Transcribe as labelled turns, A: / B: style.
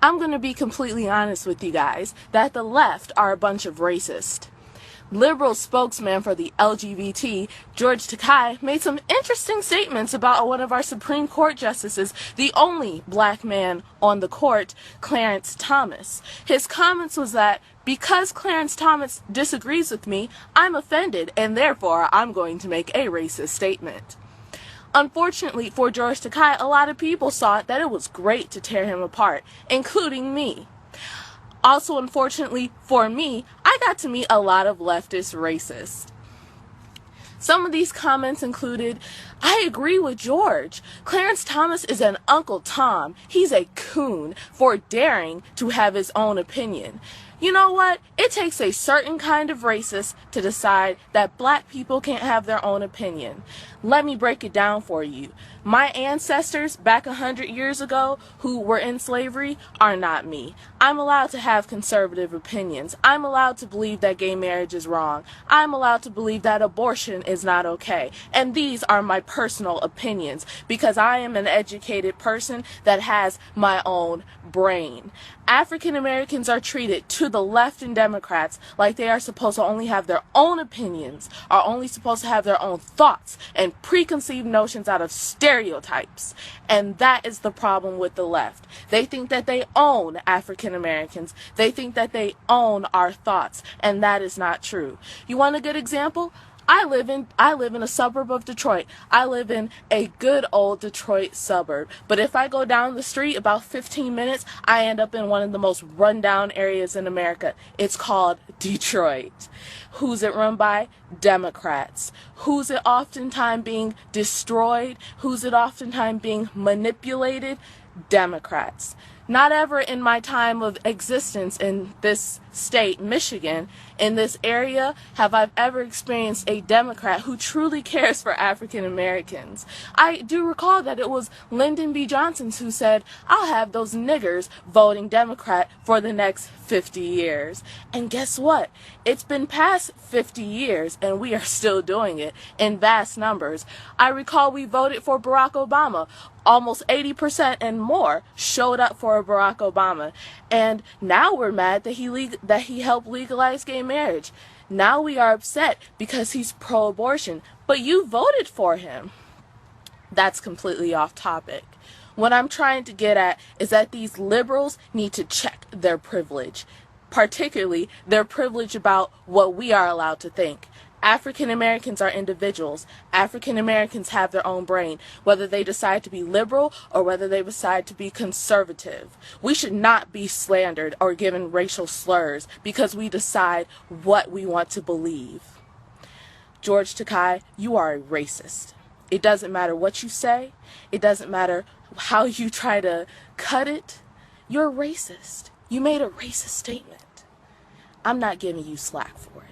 A: I'm going to be completely honest with you guys that the left are a bunch of racists. Liberal spokesman for the LGBT, George Takei, made some interesting statements about one of our Supreme Court justices, the only black man on the court, Clarence Thomas. His comments was that because Clarence Thomas disagrees with me, I'm offended, and therefore I'm going to make a racist statement. Unfortunately for George Takei, a lot of people saw that it was great to tear him apart, including me. Also, unfortunately for me, I got to meet a lot of leftist racists. Some of these comments included, I agree with George. Clarence Thomas is an Uncle Tom. He's a coon for daring to have his own opinion. You know what? It takes a certain kind of racist to decide that black people can't have their own opinion. Let me break it down for you. My ancestors back 100 years ago who were in slavery are not me. I'm allowed to have conservative opinions. I'm allowed to believe that gay marriage is wrong. I'm allowed to believe that abortion is not okay. And these are my personal opinions because I am an educated person that has my own brain. African Americans are treated to the left and Democrats like they are supposed to only have their own opinions, are only supposed to have their own thoughts and preconceived notions out of stereotypes. And that is the problem with the left. They think that they own African Americans. They think that they own our thoughts, and that is not true. You want a good example? I live in a suburb of Detroit. I live in a good old Detroit suburb. But if I go down the street about 15 minutes, I end up in one of the most rundown areas in America. It's called Detroit. Who's it run by? Democrats. Who's it oftentimes being destroyed? Who's it oftentimes being manipulated? Democrats. Not ever in my time of existence in this state, Michigan, in this area, have I ever experienced a Democrat who truly cares for African Americans. I do recall that it was Lyndon B. Johnson who said, I'll have those niggers voting Democrat for the next 50 years. And guess what? It's been past 50 years and we are still doing it in vast numbers. I recall we voted for Barack Obama. Almost 80% and more showed up for Barack Obama. And now we're mad that he helped legalize gay marriage. Now we are upset because he's pro-abortion. But you voted for him. That's completely off topic. What I'm trying to get at is that these liberals need to check their privilege. Particularly their privilege about what we are allowed to think. African Americans are individuals. African Americans have their own brain, whether they decide to be liberal or whether they decide to be conservative. We should not be slandered or given racial slurs because we decide what we want to believe. George Takei, you are a racist. It doesn't matter what you say. It doesn't matter how you try to cut it. You're a racist. You made a racist statement. I'm not giving you slack for it.